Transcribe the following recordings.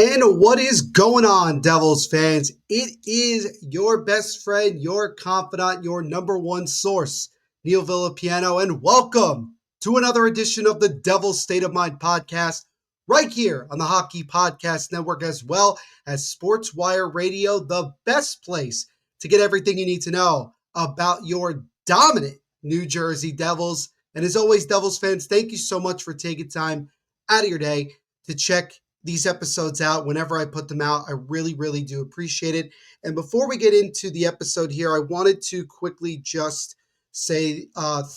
And what is going on, Devils fans? It is your best friend, your confidant, your number one source, Neil Villapiano, and welcome to another edition of the Devils State of Mind podcast, right here on the Hockey Podcast Network, as well as Sports Wire Radio, the best place to get everything you need to know about your dominant New Jersey Devils. And as always, Devils fans, thank you so much for taking time out of your day to check these episodes out whenever I put them out. I really, really do appreciate it. And before we get into the episode here, I wanted to quickly just say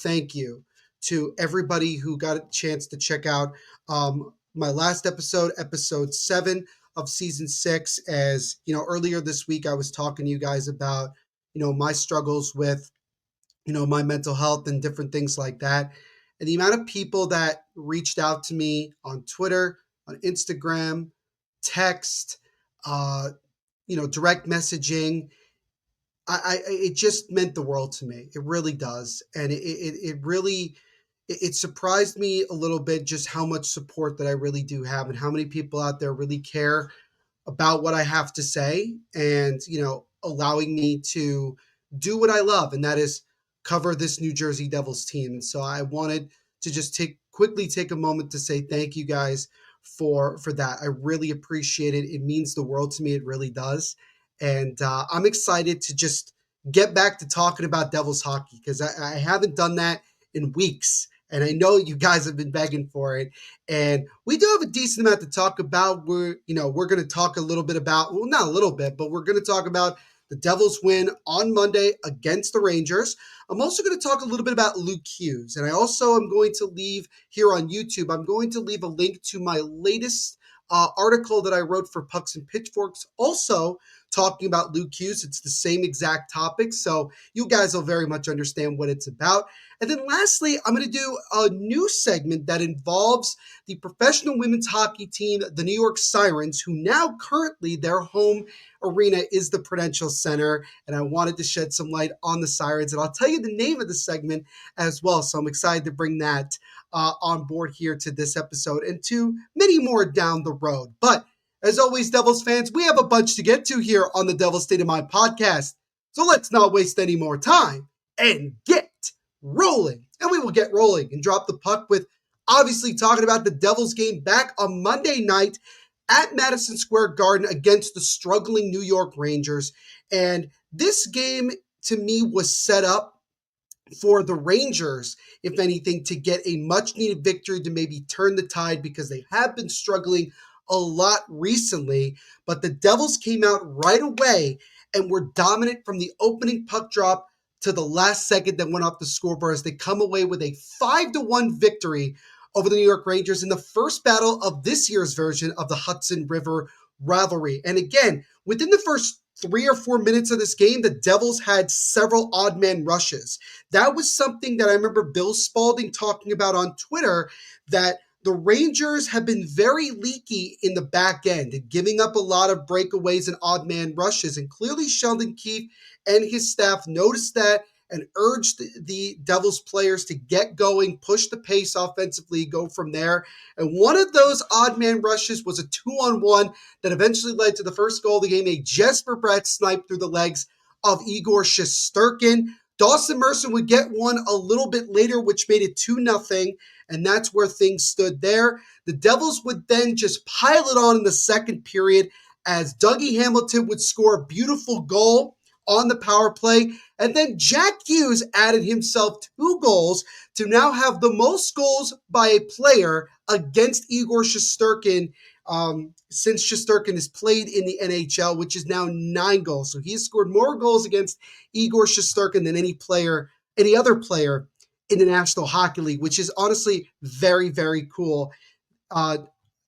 thank you to everybody who got a chance to check out my last episode, episode 7 of season 6. As you know, earlier this week, I was talking to you guys about, my struggles with, my mental health and different things like that. And the amount of people that reached out to me on Twitter, on Instagram, text, direct messaging, it just meant the world to me. It really does. And it really surprised me a little bit just how much support that I really do have and how many people out there really care about what I have to say and, allowing me to do what I love, and that is cover this New Jersey Devils team. And so I wanted to just quickly take a moment to say thank you guys for that. I really appreciate it. It means the world to me. It really does. And I'm excited to just get back to talking about Devils hockey because I haven't done that in weeks. And I know you guys have been begging for it. And we do have a decent amount to talk about. We're going to talk a little bit about, well, not a little bit, but we're going to talk about the Devils win on Monday against the Rangers. I'm also going to talk a little bit about Luke Hughes. And I also am going to leave here on YouTube, I'm going to leave a link to my latest article that I wrote for Pucks and Pitchforks, also talking about Luke Hughes. It's the same exact topic, so you guys will very much understand what it's about. And then lastly, I'm going to do a new segment that involves the professional women's hockey team, the New York Sirens, who now currently their home arena is the Prudential Center. And I wanted to shed some light on the Sirens. And I'll tell you the name of the segment as well. So I'm excited to bring that on board here to this episode and to many more down the road. But as always, Devils fans, we have a bunch to get to here on the Devils State of Mind podcast. So let's not waste any more time and get rolling. And we will get rolling and drop the puck with obviously talking about the Devils game back on Monday night at Madison Square Garden against the struggling New York Rangers. And this game, to me, was set up for the Rangers, if anything, to get a much-needed victory to maybe turn the tide because they have been struggling a lot recently. But the Devils came out right away and were dominant from the opening puck drop to the last second that went off the scoreboard as they come away with a 5-1 victory over the New York Rangers in the first battle of this year's version of the Hudson River rivalry. And again, within the first 3 or 4 minutes of this game, the Devils had several odd man rushes. That was something that I remember Bill Spalding talking about on Twitter, that the Rangers have been very leaky in the back end and giving up a lot of breakaways and odd man rushes. And clearly Sheldon Keefe and his staff noticed that and urged the Devils players to get going, push the pace offensively, go from there. And one of those odd man rushes was a 2-on-1 that eventually led to the first goal of the game, a Jesper Bratt snipe through the legs of Igor Shesterkin. Dawson Mercer would get one a little bit later, which made it 2-0, and that's where things stood there. The Devils would then just pile it on in the second period as Dougie Hamilton would score a beautiful goal on the power play. And then Jack Hughes added himself 2 goals to now have the most goals by a player against Igor Shesterkin since Shesterkin has played in the NHL, which is now 9 goals. So he has scored more goals against Igor Shesterkin than any other player in the National Hockey League, which is honestly very, very cool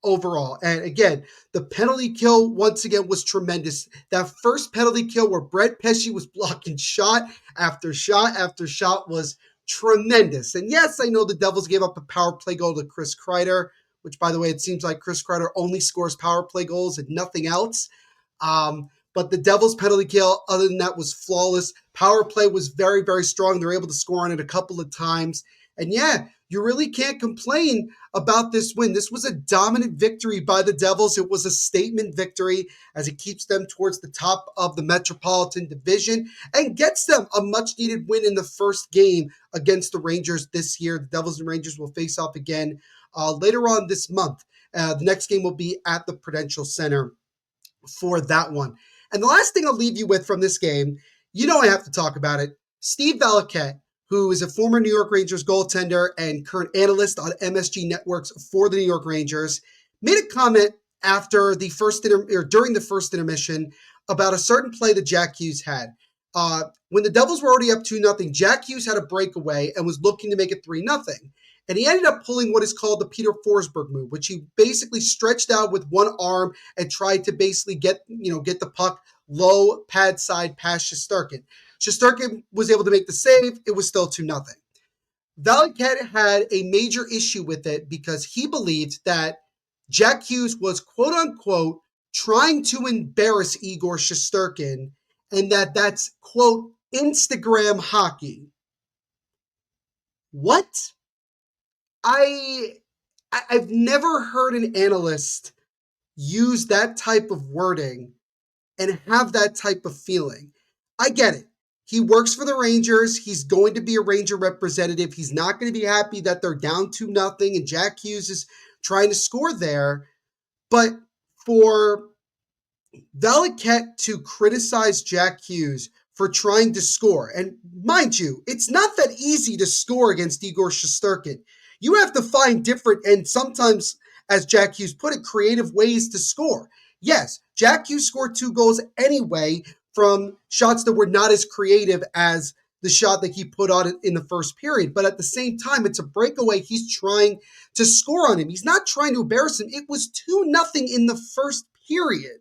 overall. And again, the penalty kill once again was tremendous. That first penalty kill where Brett Pesce was blocking shot after shot after shot was tremendous. And yes, I know the Devils gave up a power play goal to Chris Kreider, which, by the way, it seems like Chris Kreider only scores power play goals and nothing else. But the Devils' penalty kill, other than that, was flawless. Power play was very, very strong. They were able to score on it a couple of times. And yeah, you really can't complain about this win. This was a dominant victory by the Devils. It was a statement victory as it keeps them towards the top of the Metropolitan Division and gets them a much needed win in the first game against the Rangers this year. The Devils and Rangers will face off again later on this month. The next game will be at the Prudential Center for that one. And the last thing I'll leave you with from this game, you know I have to talk about it. Steve Valiquette, who is a former New York Rangers goaltender and current analyst on MSG Networks for the New York Rangers, made a comment after the during the first intermission about a certain play that Jack Hughes had. When the Devils were already up 2-0, Jack Hughes had a breakaway and was looking to make it 3-0. And he ended up pulling what is called the Peter Forsberg move, which he basically stretched out with one arm and tried to basically get the puck low pad side past Shesterkin. Shesterkin was able to make the save. It was still 2-0. Valiquette had a major issue with it because he believed that Jack Hughes was, quote unquote, trying to embarrass Igor Shesterkin and that's, quote, Instagram hockey. What? I've never heard an analyst use that type of wording and have that type of feeling. I get it. He works for the Rangers. He's going to be a Ranger representative. He's not going to be happy that they're down 2-0 and Jack Hughes is trying to score there. But for Valiquette to criticize Jack Hughes for trying to score, and mind you, it's not that easy to score against Igor Shesterkin. You have to find different and sometimes, as Jack Hughes put it, creative ways to score. Yes, Jack Hughes scored 2 goals anyway from shots that were not as creative as the shot that he put on in the first period. But at the same time, it's a breakaway. He's trying to score on him. He's not trying to embarrass him. It was 2-0 in the first period.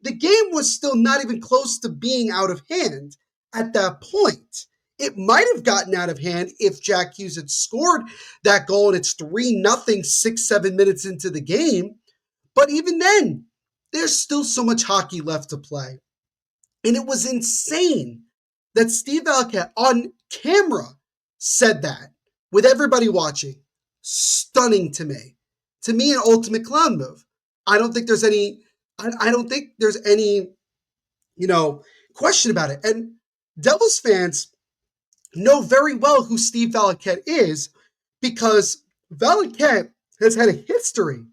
The game was still not even close to being out of hand at that point. It might have gotten out of hand if Jack Hughes had scored that goal and it's 3-0 6-7 minutes into the game. But even then, there's still so much hockey left to play. And it was insane that Steve Valiquette on camera said that with everybody watching. Stunning to me. To me, an ultimate clown move. I don't think there's any question about it. And Devils fans know very well who Steve Valiquette is because Valiquette has had a history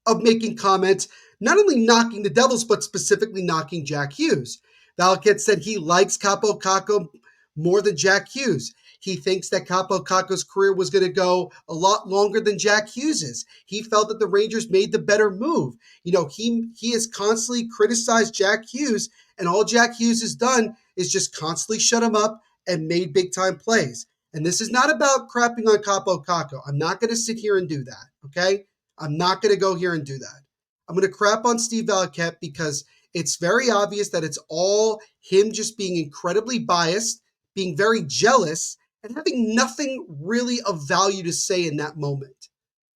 of making comments, not only knocking the Devils, but specifically knocking Jack Hughes. Valiquette said he likes Kaapo Kakko more than Jack Hughes. He thinks that Kaapo Kakko's career was going to go a lot longer than Jack Hughes's. He felt that the Rangers made the better move. He has constantly criticized Jack Hughes, and all Jack Hughes has done is just constantly shut him up and made big-time plays. And this is not about crapping on Kaapo Kakko. I'm not going to sit here and do that, okay? I'm not going to go here and do that. I'm going to crap on Steve Valiquette because it's very obvious that it's all him just being incredibly biased, being very jealous, and having nothing really of value to say in that moment.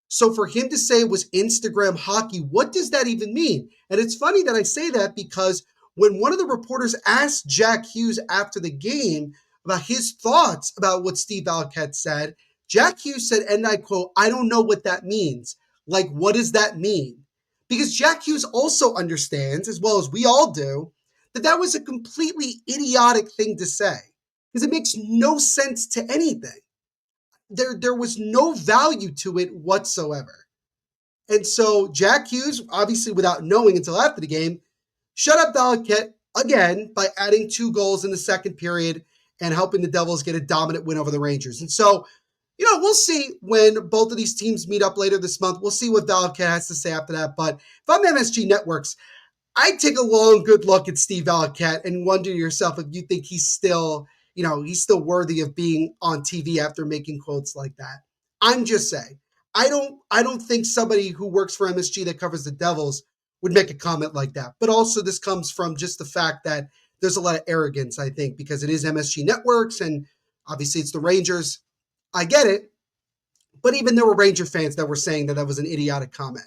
So for him to say it was Instagram hockey, what does that even mean? And it's funny that I say that because when one of the reporters asked Jack Hughes after the game about his thoughts about what Steve Valiquette said, Jack Hughes said, and I quote, "I don't know what that means." Like, what does that mean? Because Jack Hughes also understands, as well as we all do, that that was a completely idiotic thing to say. Because it makes no sense to anything. There was no value to it whatsoever. And so Jack Hughes, obviously without knowing until after the game, shut up Valiquette again by adding 2 goals in the second period and helping the Devils get a dominant win over the Rangers. And so, we'll see when both of these teams meet up later this month. We'll see what Valiquette has to say after that. But if I'm MSG Networks, I'd take a long, good look at Steve Valiquette and wonder to yourself if you think he's still worthy of being on TV after making quotes like that. I'm just saying. I don't think somebody who works for MSG that covers the Devils would make a comment like that. But also this comes from just the fact that there's a lot of arrogance, I think, because it is MSG Networks and obviously it's the Rangers. I get it. But even there were Ranger fans that were saying that was an idiotic comment.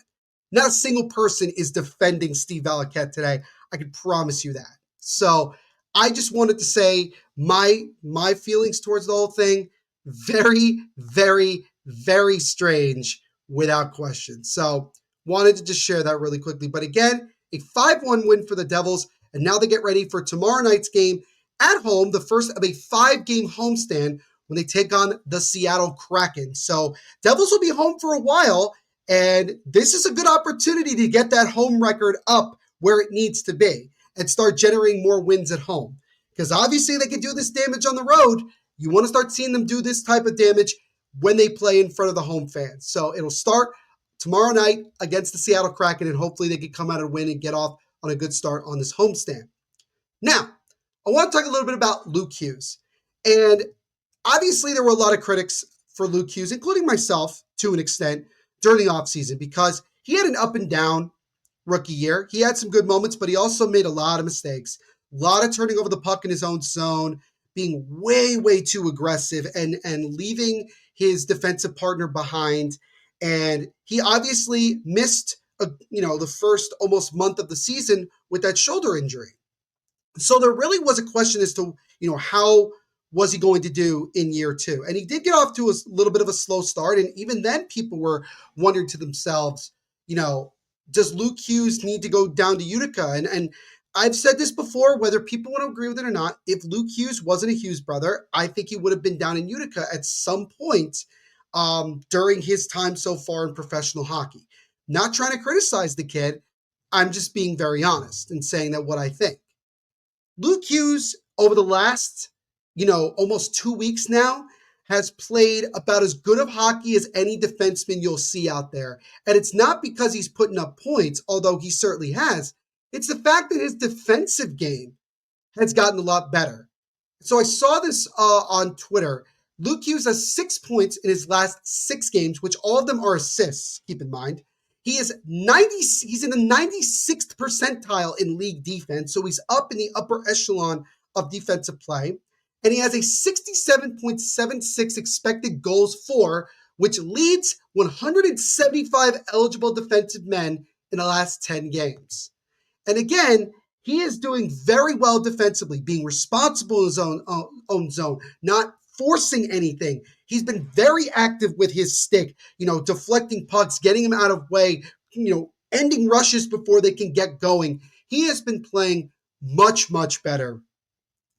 Not a single person is defending Steve Valiquette today. I can promise you that. So I just wanted to say my feelings towards the whole thing, very, very very strange without question. So wanted to just share that really quickly. But again, a 5-1 win for the Devils, and now they get ready for tomorrow night's game at home, the first of a 5-game homestand when they take on the Seattle Kraken. So Devils will be home for a while, and this is a good opportunity to get that home record up where it needs to be and start generating more wins at home. Because obviously they can do this damage on the road. You want to start seeing them do this type of damage when they play in front of the home fans. So it'll start tomorrow night against the Seattle Kraken, and hopefully they can come out and win and get off on a good start on this homestand. Now, I want to talk a little bit about Luke Hughes. And obviously there were a lot of critics for Luke Hughes, including myself to an extent, during the offseason because he had an up and down rookie year. He had some good moments, but he also made a lot of mistakes. A lot of turning over the puck in his own zone, being way, way too aggressive and leaving his defensive partner behind. And he obviously missed, the first almost month of the season with that shoulder injury. So there really was a question as to, how was he going to do in year two? And he did get off to a little bit of a slow start. And even then people were wondering to themselves, does Luke Hughes need to go down to Utica? And I've said this before, whether people want to agree with it or not, if Luke Hughes wasn't a Hughes brother, I think he would have been down in Utica at some point during his time so far in professional hockey. Not trying to criticize the kid. I'm just being very honest and saying that what I think. Luke Hughes, over the last, almost 2 weeks now, has played about as good of hockey as any defenseman you'll see out there. And it's not because he's putting up points, although he certainly has. It's the fact that his defensive game has gotten a lot better. So I saw this on Twitter. Luke Hughes has 6 points in his last 6 games, which all of them are assists, keep in mind. He's in the 96th percentile in league defense, so he's up in the upper echelon of defensive play. And he has a 67.76 expected goals for, which leads 175 eligible defensive men in the last 10 games. And again, he is doing very well defensively, being responsible in his own zone, not forcing anything. He's been very active with his stick, deflecting pucks, getting him out of way, ending rushes before they can get going. He has been playing much, much better.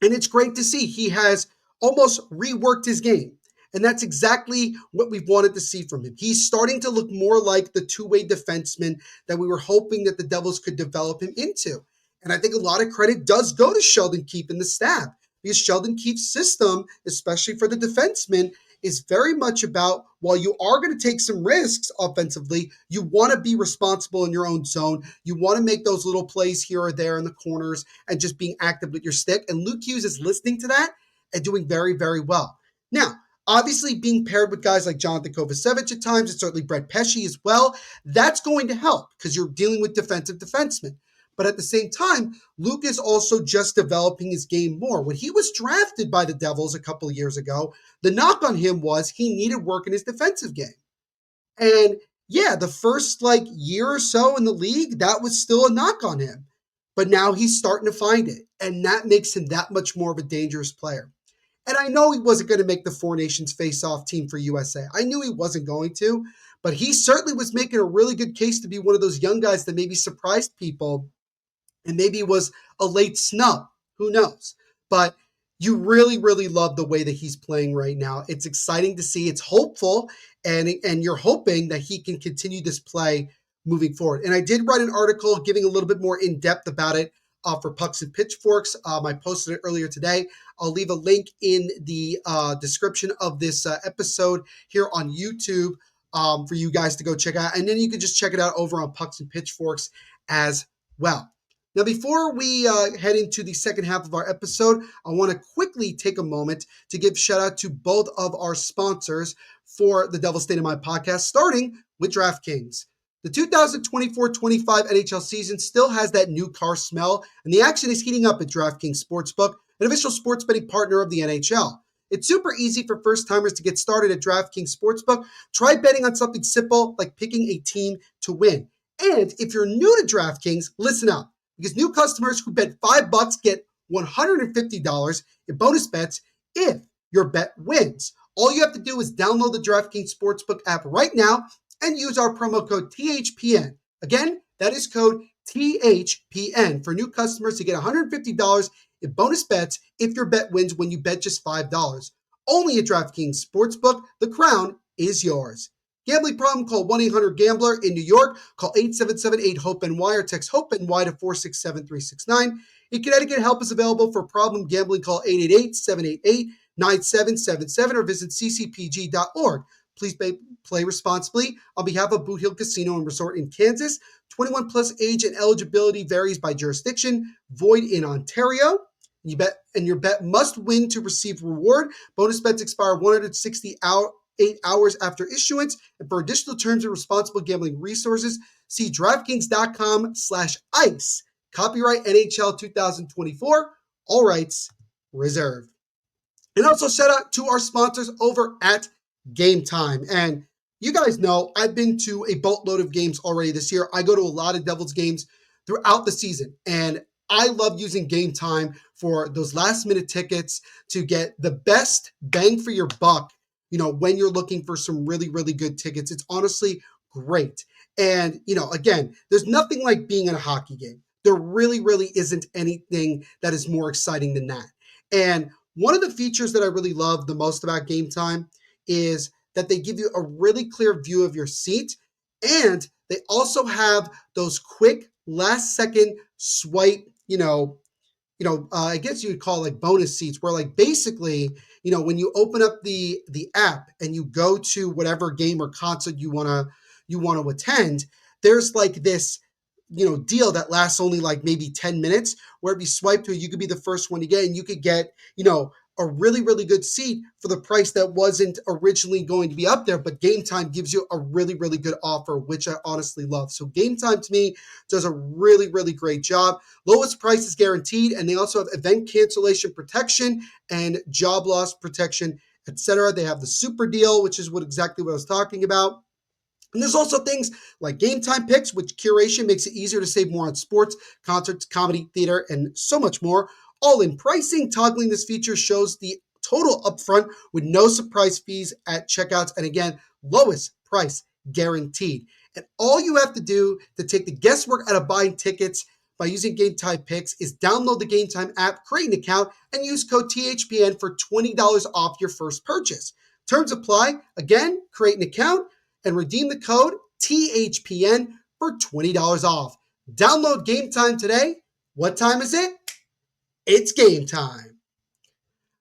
And it's great to see. He has almost reworked his game. And that's exactly what we've wanted to see from him. He's starting to look more like the two-way defenseman that we were hoping that the Devils could develop him into. And I think a lot of credit does go to Sheldon Keefe and the staff, because Sheldon Keefe's system, especially for the defenseman, is very much about, while you are going to take some risks offensively, you want to be responsible in your own zone. You want to make those little plays here or there in the corners and just being active with your stick. And Luke Hughes is listening to that and doing very, very well. Now, obviously being paired with guys like Jonathan Kovacevic at times, and certainly Brett Pesce as well, that's going to help because you're dealing with defensive defensemen. But at the same time, Luke is also just developing his game more. When he was drafted by the Devils a couple of years ago, the knock on him was he needed work in his defensive game. And yeah, the first year or so in the league, that was still a knock on him. But now he's starting to find it. And that makes him that much more of a dangerous player. And I know he wasn't going to make the Four Nations face-off team for USA. I knew he wasn't going to. But he certainly was making a really good case to be one of those young guys that maybe surprised people. And maybe it was a late snub. Who knows? But you really, really love the way that he's playing right now. It's exciting to see. It's hopeful. And you're hoping that he can continue this play moving forward. And I did write an article giving a little bit more in-depth about it for Pucks and Pitchforks. I posted it earlier today. I'll leave a link in the description of this episode here on YouTube for you guys to go check out. And then you can just check it out over on Pucks and Pitchforks as well. Now, before we head into the second half of our episode, I want to quickly take a moment to give shout out to both of our sponsors for the Devil's State of Mind podcast, starting with DraftKings. The 2024-25 NHL season still has that new car smell, and the action is heating up at DraftKings Sportsbook, an official sports betting partner of the NHL. It's super easy for first-timers to get started at DraftKings Sportsbook. Try betting on something simple like picking a team to win. And if you're new to DraftKings, listen up. Because new customers who bet $5 get $150 in bonus bets if your bet wins. All you have to do is download the DraftKings Sportsbook app right now and use our promo code THPN. Again, that is code THPN for new customers to get $150 in bonus bets if your bet wins when you bet just $5. Only at DraftKings Sportsbook. The crown is yours. Gambling problem? Call 1-800-GAMBLER. In New York, call 877-8-HOPE-NY or text HOPE-NY to 467-369. In Connecticut, help is available for problem gambling. Call 888-788-9777 or visit ccpg.org. Please play responsibly. On behalf of Boot Hill Casino and Resort in Kansas, 21 plus age and eligibility varies by jurisdiction. Void in Ontario. Your bet must win to receive reward. Bonus bets expire 168 hours after issuance. And for additional terms and responsible gambling resources, see DraftKings.com/ice. Copyright NHL 2024. All rights reserved. And also shout out to our sponsors over at Game Time. And you guys know I've been to a boatload of games already this year. I go to a lot of Devils games throughout the season. And I love using Game Time for those last minute tickets to get the best bang for your buck, when you're looking for some really, really good tickets. It's honestly great. And, again, there's nothing like being in a hockey game. There really, really isn't anything that is more exciting than that. And one of the features that I really love the most about Game Time is that they give you a really clear view of your seat, and they also have those quick last second swipe, I guess you would call like bonus seats, where like basically, when you open up the app and you go to whatever game or concert you want to attend, there's like this deal that lasts only like maybe 10 minutes, where if you swipe to it, you could be the first one to get, and you could get, a really, really good seat for the price that wasn't originally going to be up there. But Game Time gives you a really, really good offer, which I honestly love. So Game Time to me does a really, really great job. Lowest price is guaranteed, and they also have event cancellation protection and job loss protection, etc. They have the super deal, which is exactly what I was talking about. And there's also things like Game Time Picks, which curation makes it easier to save more on sports, concerts, comedy, theater, and so much more. All in pricing. Toggling this feature shows the total upfront with no surprise fees at checkouts. And again, lowest price guaranteed. And all you have to do to take the guesswork out of buying tickets by using Game Time Picks is download the Game Time app, create an account, and use code THPN for $20 off your first purchase. Terms apply. Again, create an account and redeem the code THPN for $20 off. Download Game Time today. What time is it? It's game time.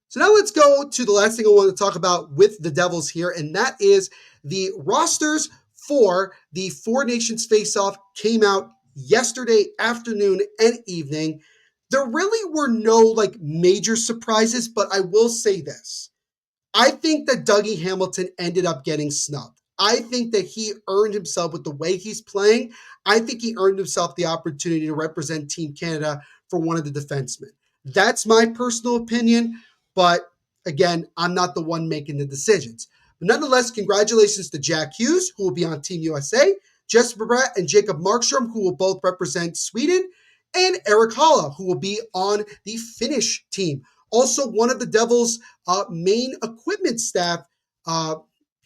So now let's go to the last thing I want to talk about with the Devils here, and that is the rosters for the Four Nations Face-Off came out yesterday afternoon and evening. There really were no major surprises, but I will say this. I think that Dougie Hamilton ended up getting snubbed. I think that he earned himself with the way he's playing. I think he earned himself the opportunity to represent Team Canada for one of the defensemen. That's my personal opinion, but again, I'm not the one making the decisions. But nonetheless, congratulations to Jack Hughes, who will be on Team USA, Jesper Bratt and Jacob Markstrom, who will both represent Sweden, and Eric Haula, who will be on the Finnish team. Also, one of the Devils' main equipment staff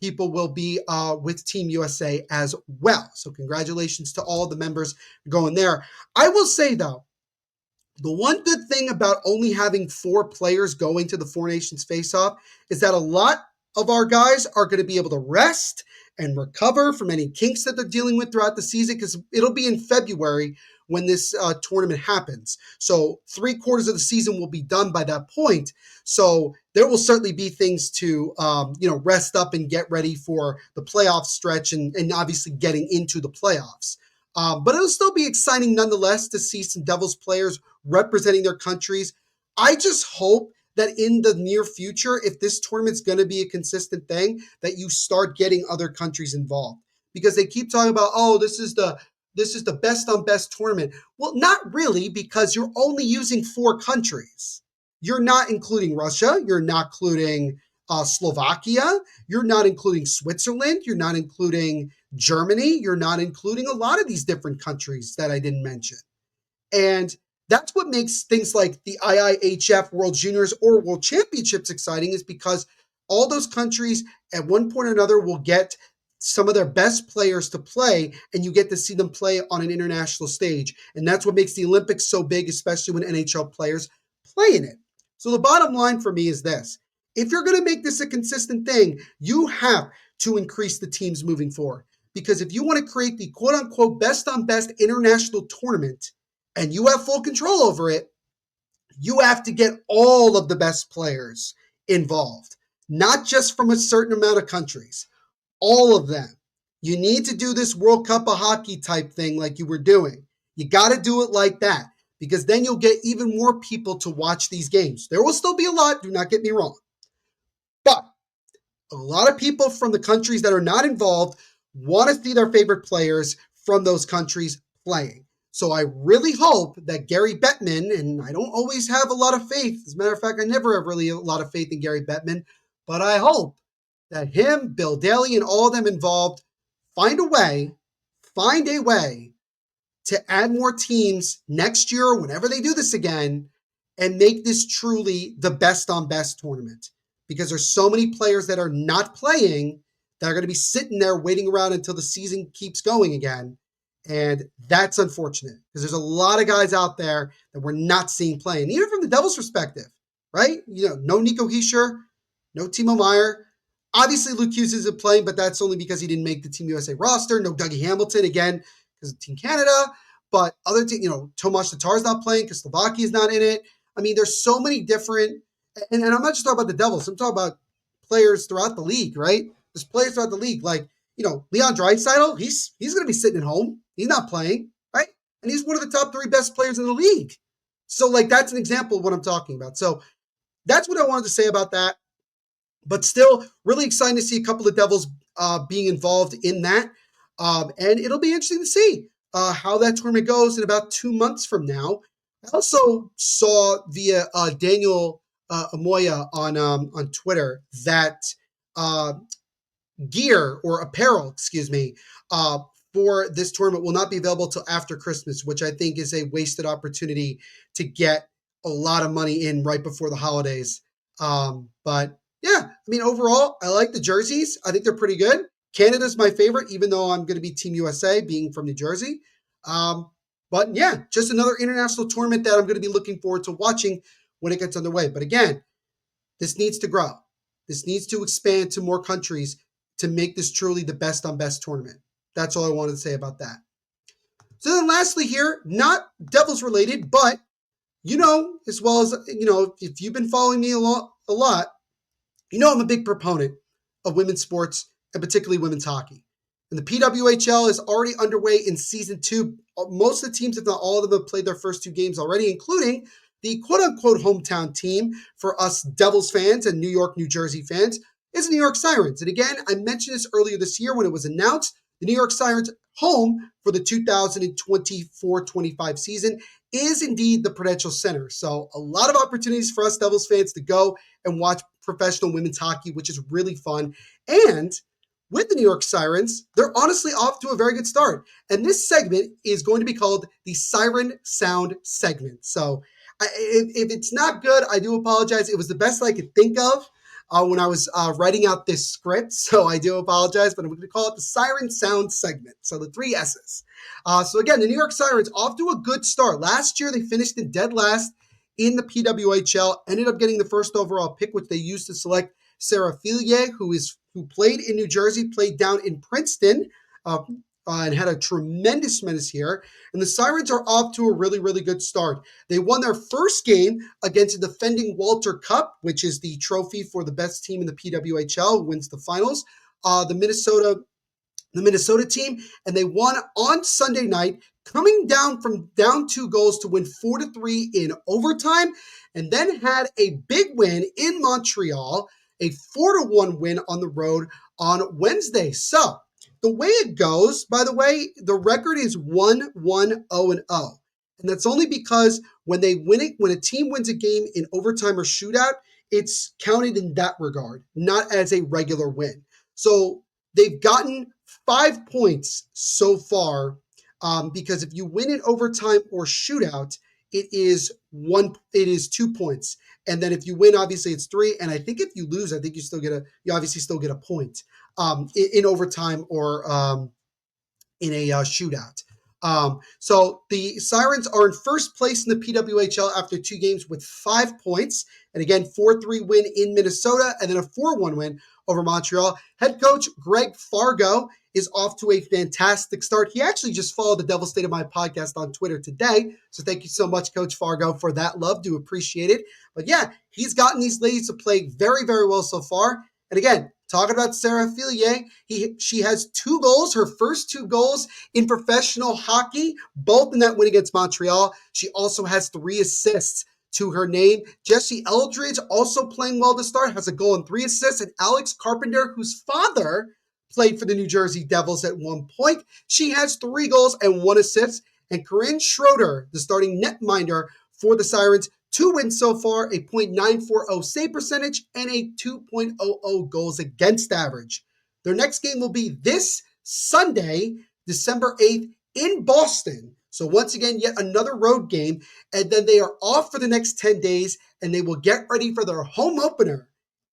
people will be with Team USA as well. So congratulations to all the members going there. I will say, though, the one good thing about only having 4 players going to the Four Nations Face-Off is that a lot of our guys are going to be able to rest and recover from any kinks that they're dealing with throughout the season, because it'll be in February when this tournament happens. So 3/4 of the season will be done by that point. So there will certainly be things to, rest up and get ready for the playoff stretch and obviously getting into the playoffs. But it'll still be exciting nonetheless to see some Devils players representing their countries. I just hope that in the near future, if this tournament's going to be a consistent thing, that you start getting other countries involved, because they keep talking about, this is the best on best tournament. Well, not really, because you're only using 4 countries. You're not including Russia. You're not including Slovakia. You're not including Switzerland. You're not including Germany. You're not including a lot of these different countries that I didn't mention. And that's what makes things like the IIHF World Juniors or World Championships exciting, is because all those countries at one point or another will get some of their best players to play, and you get to see them play on an international stage. And that's what makes the Olympics so big, especially when NHL players play in it. So the bottom line for me is this. If you're going to make this a consistent thing, you have to increase the teams moving forward. Because if you want to create the quote unquote best on best international tournament and you have full control over it, you have to get all of the best players involved, not just from a certain amount of countries, all of them. You need to do this World Cup of Hockey type thing like you were doing. You got to do it like that because then you'll get even more people to watch these games. There will still be a lot, do not get me wrong. But a lot of people from the countries that are not involved want to see their favorite players from those countries playing. So I really hope that Gary Bettman, and I don't always have a lot of faith, as a matter of fact, I never have really a lot of faith in Gary Bettman, but I hope that him, Bill Daly, and all of them involved find a way to add more teams next year, whenever they do this again, and make this truly the best on best tournament. Because there's so many players that are not playing that are going to be sitting there waiting around until the season keeps going again. And that's unfortunate because there's a lot of guys out there that we're not seeing playing, even from the Devils' perspective, right? You know, no Nico Hischier, no Timo Meier. Obviously, Luke Hughes isn't playing, but that's only because he didn't make the Team USA roster. No Dougie Hamilton, again, because of Team Canada. But other teams, Tomáš Tatar's not playing because Slovakia is not in it. I mean, there's so many different, and I'm not just talking about the Devils. I'm talking about players throughout the league, right? There's players throughout the league, like, Leon Draisaitl, he's going to be sitting at home. He's not playing, right? And he's one of the top 3 best players in the league. So, that's an example of what I'm talking about. So that's what I wanted to say about that. But still, really exciting to see a couple of Devils being involved in that. And it'll be interesting to see how that tournament goes in about 2 months from now. I also saw via Daniel Amoya on Twitter that gear or apparel, for this tournament will not be available till after Christmas, which I think is a wasted opportunity to get a lot of money in right before the holidays. But yeah, I mean, overall, I like the jerseys. I think they're pretty good. Canada's my favorite, even though I'm going to be Team USA, being from New Jersey. But yeah, just another international tournament that I'm going to be looking forward to watching when it gets underway. But again, this needs to grow. This needs to expand to more countries to make this truly the best on best tournament. That's all I wanted to say about that. So then lastly here, not Devils related, but as well as, if you've been following me a lot, I'm a big proponent of women's sports and particularly women's hockey. And the PWHL is already underway in season 2. Most of the teams, if not all of them, have played their first 2 games already, including the quote-unquote hometown team for us Devils fans and New York, New Jersey fans is the New York Sirens. And again, I mentioned this earlier this year when it was announced, the New York Sirens home for the 2024-25 season is indeed the Prudential Center. So a lot of opportunities for us Devils fans to go and watch professional women's hockey, which is really fun. And with the New York Sirens, they're honestly off to a very good start. And this segment is going to be called the Siren Sound segment. So if it's not good, I do apologize. It was the best I could think of when I was writing out this script. So I do apologize, but I'm going to call it the Siren Sound segment. So the 3 S's. So again, the New York Sirens off to a good start. Last year, they finished in dead last in the PWHL, ended up getting the first overall pick, which they used to select Sarah Fillier, who played in New Jersey, played down in Princeton, and had a tremendous year. And the Sirens are off to a really, really good start. They won their first game against the defending Walter Cup, which is the trophy for the best team in the PWHL, who wins the finals, the Minnesota team, and they won on Sunday night, coming down 2 goals to win 4-3 in overtime, and then had a big win in Montreal, a 4-1 win on the road on Wednesday. So the way it goes, by the way, the record is 1-1-0-0. And that's only because when a team wins a game in overtime or shootout, it's counted in that regard, not as a regular win. So they've gotten 5 points so far because if you win in overtime or shootout, it is 2 points. And then if you win, obviously it's three. And I think if you lose, I think you obviously still get a point in overtime or in a shootout. So the Sirens are in first place in the PWHL after 2 games with 5 points. And again, 4-3 win in Minnesota and then a 4-1 win over Montreal. Head coach Greg Fargo is off to a fantastic start. He actually just followed the Devil State of My podcast on Twitter today. So thank you so much, Coach Fargo, for that love. Do appreciate it. But yeah, he's gotten these ladies to play very, very well so far. And again, talking about Sarah Fillier, she has 2 goals, her first 2 goals in professional hockey, both in that win against Montreal. She also has 3 assists to her name. Jesse Eldridge, also playing well to start, has a goal and 3 assists. And Alex Carpenter, whose father played for the New Jersey Devils at one point, she has 3 goals and 1 assist. And Corinne Schroeder, the starting netminder for the Sirens, 2 wins so far, a .940 save percentage, and a 2.00 goals against average. Their next game will be this Sunday, December 8th in Boston. So once again, yet another road game. And then they are off for the next 10 days, and they will get ready for their home opener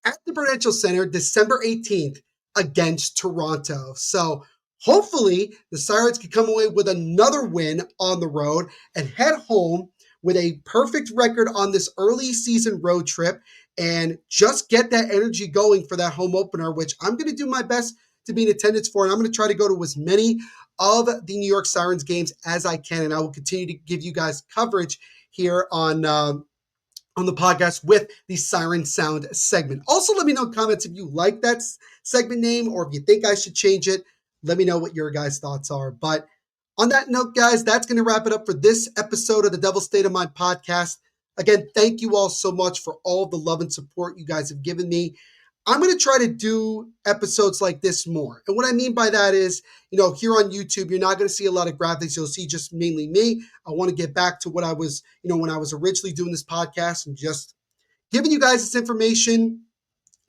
at the Prudential Center December 18th against Toronto. So hopefully the Sirens can come away with another win on the road and head home with a perfect record on this early season road trip and just get that energy going for that home opener, which I'm going to do my best to be in attendance for. And I'm going to try to go to as many of the New York Sirens games as I can. And I will continue to give you guys coverage here on the podcast with the Siren Sound segment. Also, let me know in comments if you like that segment name or if you think I should change it. Let me know what your guys' thoughts are. But on that note, guys, that's going to wrap it up for this episode of the Devil State of Mind podcast. Again, thank you all so much for all the love and support you guys have given me. I'm going to try to do episodes like this more. And what I mean by that is, here on YouTube, you're not going to see a lot of graphics. You'll see just mainly me. I want to get back to what I was, when I was originally doing this podcast and just giving you guys this information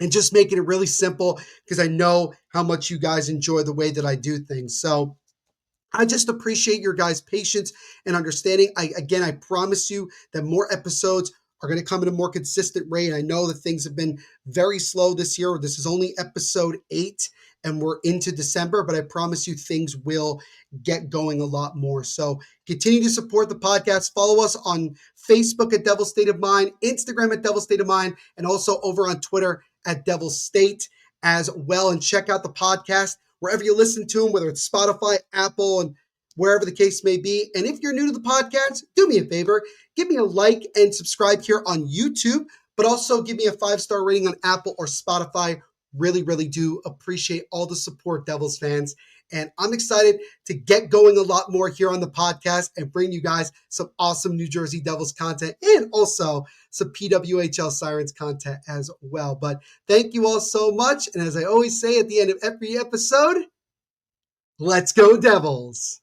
and just making it really simple because I know how much you guys enjoy the way that I do things. So I just appreciate your guys' patience and understanding. I promise you that more episodes are going to come at a more consistent rate. I know that things have been very slow this year. This is only episode 8 and we're into December, but I promise you things will get going a lot more. So continue to support the podcast. Follow us on Facebook at Devil State of Mind, Instagram at Devil State of Mind, and also over on Twitter at Devil State as well. And check out the podcast wherever you listen to them, whether it's Spotify, Apple, and wherever the case may be. And if you're new to the podcast, do me a favor, give me a like and subscribe here on YouTube, but also give me a 5-star rating on Apple or Spotify. Really, really do appreciate all the support, Devils fans. And I'm excited to get going a lot more here on the podcast and bring you guys some awesome New Jersey Devils content and also some PWHL Sirens content as well. But thank you all so much. And as I always say at the end of every episode, let's go Devils.